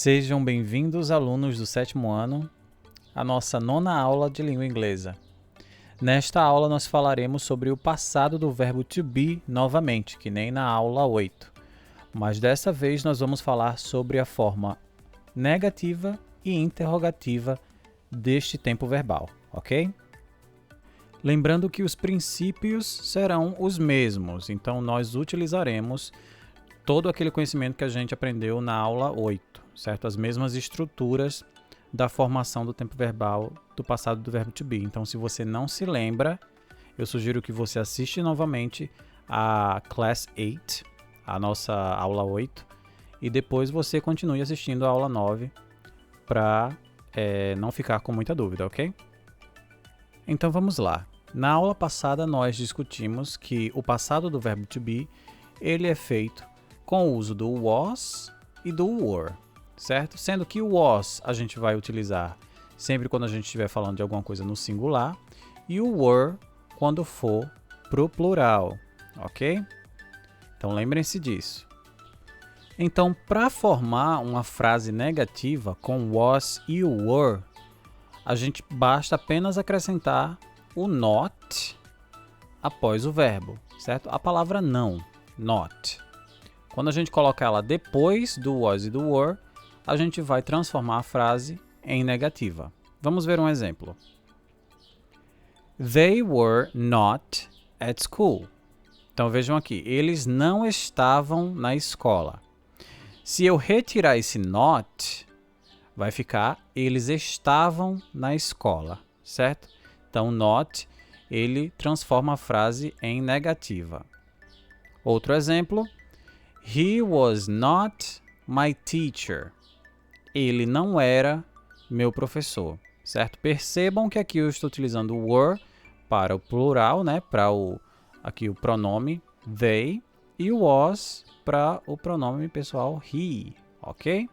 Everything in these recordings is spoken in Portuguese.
Sejam bem-vindos, alunos do 7º ano, à nossa 9ª aula de língua inglesa. Nesta aula, nós falaremos sobre o passado do verbo to be novamente, que nem na aula 8. Mas dessa vez, nós vamos falar sobre a forma negativa e interrogativa deste tempo verbal, ok? Lembrando que os princípios serão os mesmos, então nós utilizaremos todo aquele conhecimento que a gente aprendeu na aula 8, certo? As mesmas estruturas da formação do tempo verbal do passado do verbo to be. Então, se você não se lembra, eu sugiro que você assista novamente a Class 8, a nossa aula 8, e depois você continue assistindo a aula 9 para não ficar com muita dúvida, ok? Então, vamos lá. Na aula passada, nós discutimos que o passado do verbo to be, ele é feito com o uso do was e do were, certo? Sendo que o was a gente vai utilizar sempre quando a gente estiver falando de alguma coisa no singular e o were quando for pro plural, ok? Então lembrem-se disso. Então, para formar uma frase negativa com was e o were, a gente basta apenas acrescentar o not após o verbo, certo? A palavra não, not. Quando a gente coloca ela depois do was e do were, a gente vai transformar a frase em negativa. Vamos ver um exemplo. They were not at school. Então vejam aqui, eles não estavam na escola. Se eu retirar esse not, vai ficar eles estavam na escola, certo? Então not, ele transforma a frase em negativa. Outro exemplo. He was not my teacher. Ele não era meu professor, certo? Percebam que aqui eu estou utilizando o were para o plural, né? Para aqui o pronome they e o was para o pronome pessoal he, ok?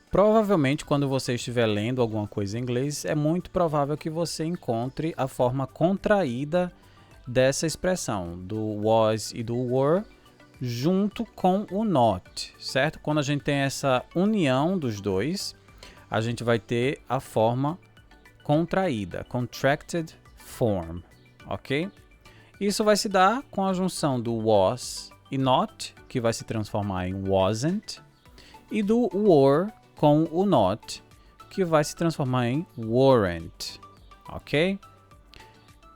Provavelmente, quando você estiver lendo alguma coisa em inglês, é muito provável que você encontre a forma contraída dessa expressão, do was e do were, junto com o not, certo? Quando a gente tem essa união dos dois, a gente vai ter a forma contraída, contracted form, ok? Isso vai se dar com a junção do was e not, que vai se transformar em wasn't, e do were com o not, que vai se transformar em weren't, ok?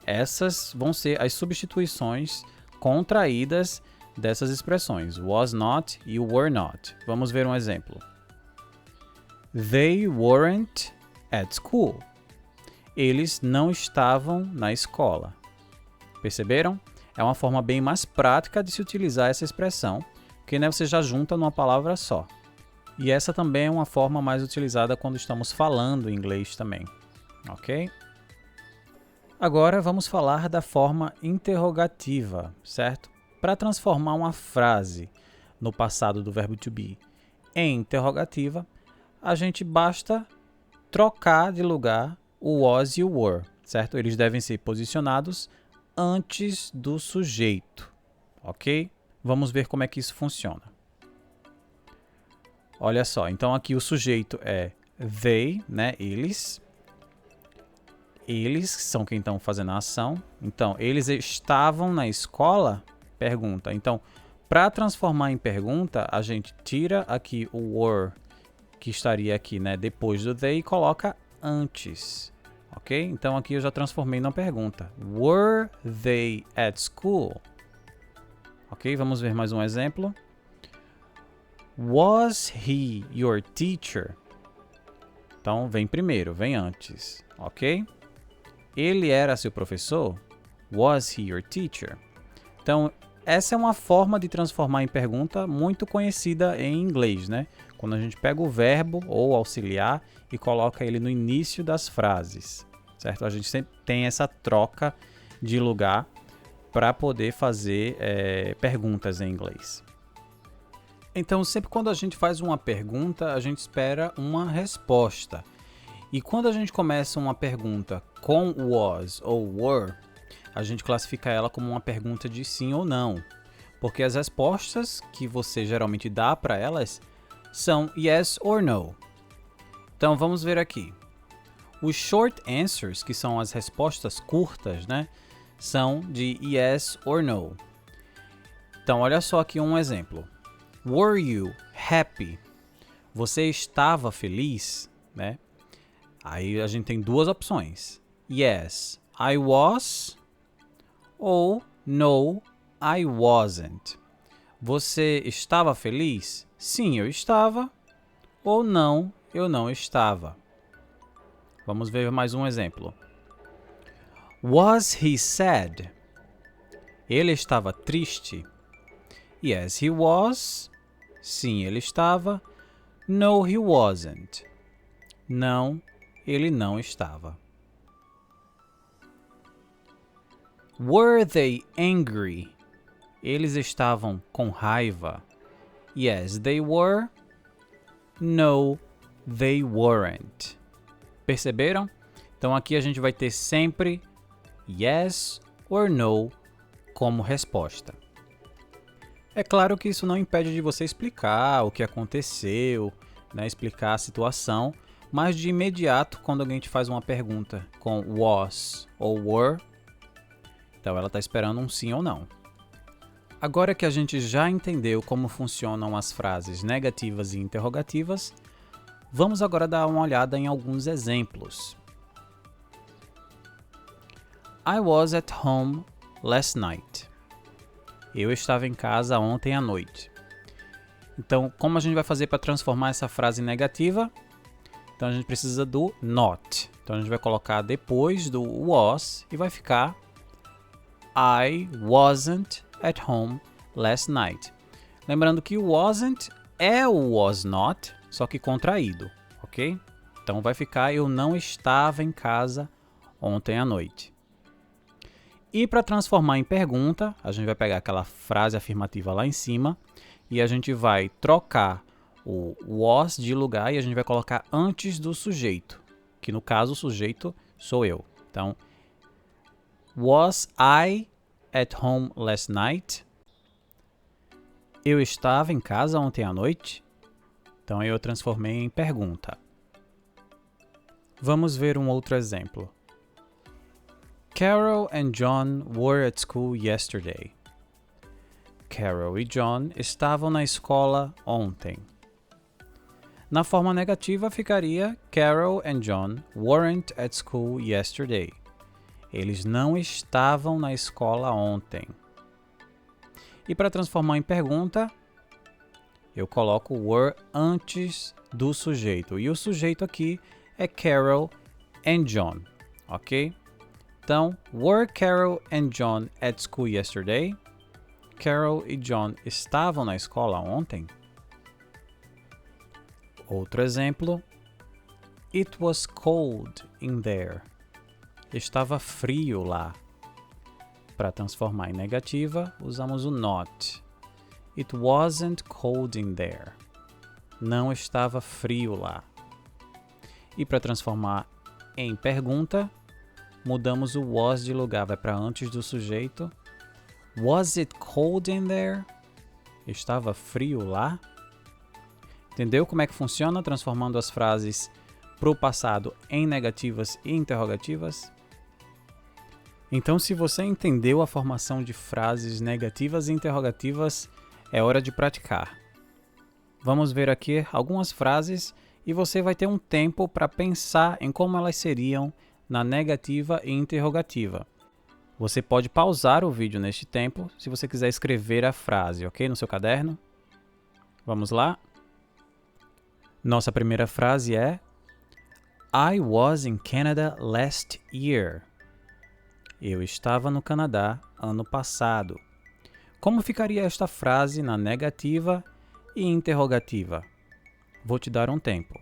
Essas vão ser as substituições contraídas dessas expressões, was not e were not. Vamos ver um exemplo. They weren't at school. Eles não estavam na escola. Perceberam? É uma forma bem mais prática de se utilizar essa expressão, porque né, você já junta numa palavra só. E essa também é uma forma mais utilizada quando estamos falando inglês também, ok? Agora vamos falar da forma interrogativa, certo? Para transformar uma frase no passado do verbo to be em interrogativa, a gente basta trocar de lugar o was e o were, certo? Eles devem ser posicionados antes do sujeito, ok? Vamos ver como é que isso funciona. Olha só, então aqui o sujeito é they, né? Eles. Eles são quem estão fazendo a ação. Então, eles estavam na escola? Pergunta. Então, para transformar em pergunta, a gente tira aqui o were, que estaria aqui, né, depois do they, e coloca antes. Ok? Então, aqui eu já transformei na pergunta. Were they at school? Ok? Vamos ver mais um exemplo. Was he your teacher? Então, vem primeiro, vem antes. Ok? Ele era seu professor? Was he your teacher? Então, essa é uma forma de transformar em pergunta muito conhecida em inglês, né? Quando a gente pega o verbo ou auxiliar e coloca ele no início das frases, certo? A gente sempre tem essa troca de lugar para poder fazer perguntas em inglês. Então, sempre quando a gente faz uma pergunta, a gente espera uma resposta. E quando a gente começa uma pergunta com was ou were, a gente classifica ela como uma pergunta de sim ou não. Porque as respostas que você geralmente dá para elas são yes or no. Então vamos ver aqui. Os short answers, que são as respostas curtas, né, são de yes or no. Então olha só aqui um exemplo. Were you happy? Você estava feliz, né? Aí a gente tem duas opções. Yes, I was, ou no, I wasn't. Você estava feliz? Sim, eu estava. Ou não, eu não estava. Vamos ver mais um exemplo. Was he sad? Ele estava triste? Yes, he was. Sim, ele estava. No, he wasn't. Não, ele não estava. Were they angry? Eles estavam com raiva? Yes, they were. No, they weren't. Perceberam? Então aqui a gente vai ter sempre yes or no como resposta. É claro que isso não impede de você explicar o que aconteceu, né, explicar a situação, mas de imediato, quando alguém te faz uma pergunta com was ou were, então ela está esperando um sim ou não. Agora que a gente já entendeu como funcionam as frases negativas e interrogativas, vamos agora dar uma olhada em alguns exemplos. I was at home last night. Eu estava em casa ontem à noite. Então, como a gente vai fazer para transformar essa frase negativa? Então, a gente precisa do not. Então, a gente vai colocar depois do was e vai ficar I wasn't at home last night. Lembrando que o wasn't é o was not, só que contraído, ok? Então, vai ficar eu não estava em casa ontem à noite. E para transformar em pergunta, a gente vai pegar aquela frase afirmativa lá em cima e a gente vai trocar o was de lugar e a gente vai colocar antes do sujeito, que no caso o sujeito sou eu. Então, was I at home last night? Eu estava em casa ontem à noite? Então eu transformei em pergunta. Vamos ver um outro exemplo. Carol and John were at school yesterday. Carol e John estavam na escola ontem. Na forma negativa ficaria Carol and John weren't at school yesterday. Eles não estavam na escola ontem. E para transformar em pergunta, eu coloco were antes do sujeito. E o sujeito aqui é Carol and John, ok? Então, were Carol and John at school yesterday? Carol e John estavam na escola ontem? Outro exemplo. It was cold in there. Estava frio lá. Para transformar em negativa, usamos o not. It wasn't cold in there. Não estava frio lá. E para transformar em pergunta, mudamos o was de lugar, vai para antes do sujeito. Was it cold in there? Estava frio lá? Entendeu como é que funciona transformando as frases para o passado em negativas e interrogativas? Então, se você entendeu a formação de frases negativas e interrogativas, é hora de praticar. Vamos ver aqui algumas frases e você vai ter um tempo para pensar em como elas seriam na negativa e interrogativa. Você pode pausar o vídeo neste tempo se você quiser escrever a frase, ok? No seu caderno. Vamos lá? Nossa primeira frase é I was in Canada last year. Eu estava no Canadá ano passado. Como ficaria esta frase na negativa e interrogativa? Vou te dar um tempo.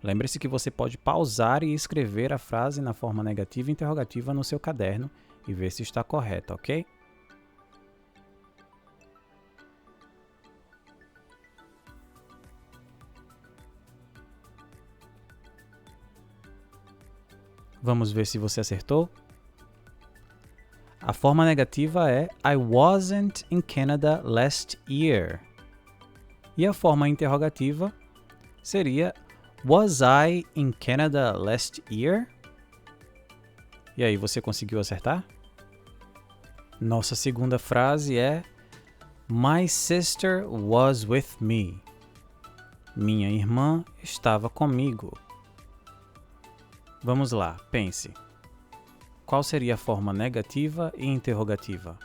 Lembre-se que você pode pausar e escrever a frase na forma negativa e interrogativa no seu caderno e ver se está correta, ok? Vamos ver se você acertou? A forma negativa é I wasn't in Canada last year. E a forma interrogativa seria Was I in Canada last year? E aí, você conseguiu acertar? Nossa segunda frase é My sister was with me. Minha irmã estava comigo. Vamos lá, pense. Qual seria a forma negativa e interrogativa?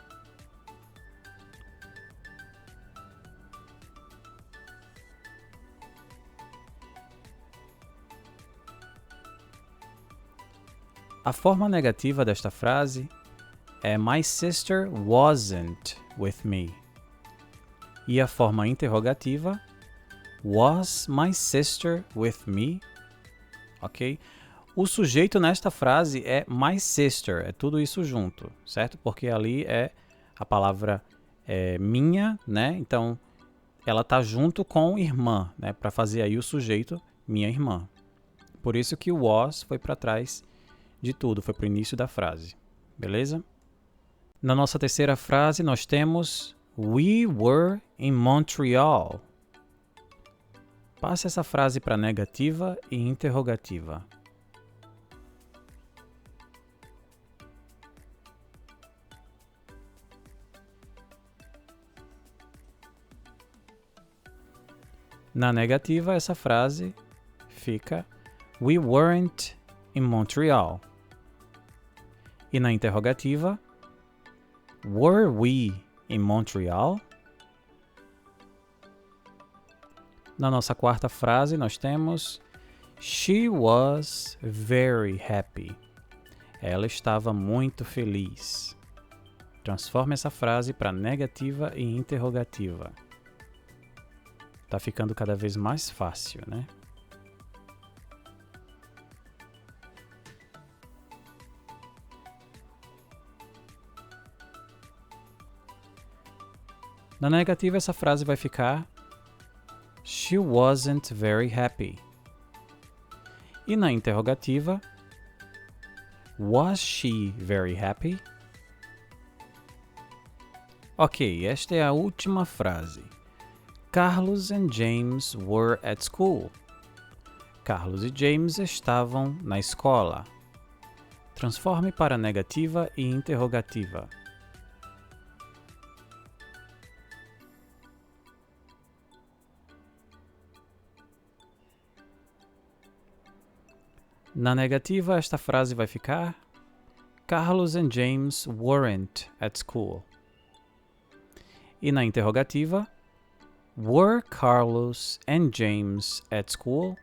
A forma negativa desta frase é My sister wasn't with me. E a forma interrogativa Was my sister with me? Ok? O sujeito nesta frase é my sister, é tudo isso junto, certo? Porque ali é a palavra minha, né? Então, ela tá junto com irmã, né? Para fazer aí o sujeito minha irmã. Por isso que o was foi para trás de tudo, foi para o início da frase, beleza? Na nossa terceira frase nós temos We were in Montreal. Passe essa frase para negativa e interrogativa. Na negativa, essa frase fica We weren't in Montreal. E na interrogativa, Were we in Montreal? Na nossa quarta frase, nós temos She was very happy. Ela estava muito feliz. Transforme essa frase para negativa e interrogativa. Tá ficando cada vez mais fácil, né? Na negativa, essa frase vai ficar She wasn't very happy. E na interrogativa, Was she very happy? Ok, esta é a última frase. Carlos and James were at school. Carlos e James estavam na escola. Transforme para negativa e interrogativa. Na negativa, esta frase vai ficar Carlos and James weren't at school. E na interrogativa, Were Carlos and James at school?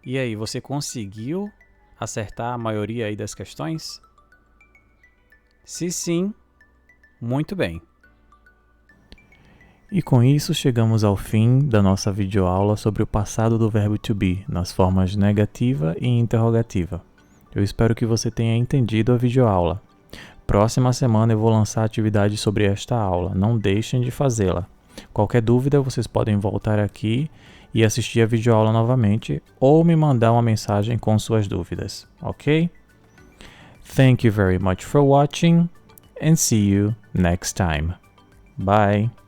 E aí, você conseguiu acertar a maioria aí das questões? Se sim, muito bem. E com isso chegamos ao fim da nossa videoaula sobre o passado do verbo to be, nas formas negativa e interrogativa. Eu espero que você tenha entendido a videoaula. Próxima semana eu vou lançar atividades sobre esta aula, não deixem de fazê-la. Qualquer dúvida vocês podem voltar aqui e assistir a videoaula novamente ou me mandar uma mensagem com suas dúvidas, ok? Thank you very much for watching and see you next time. Bye!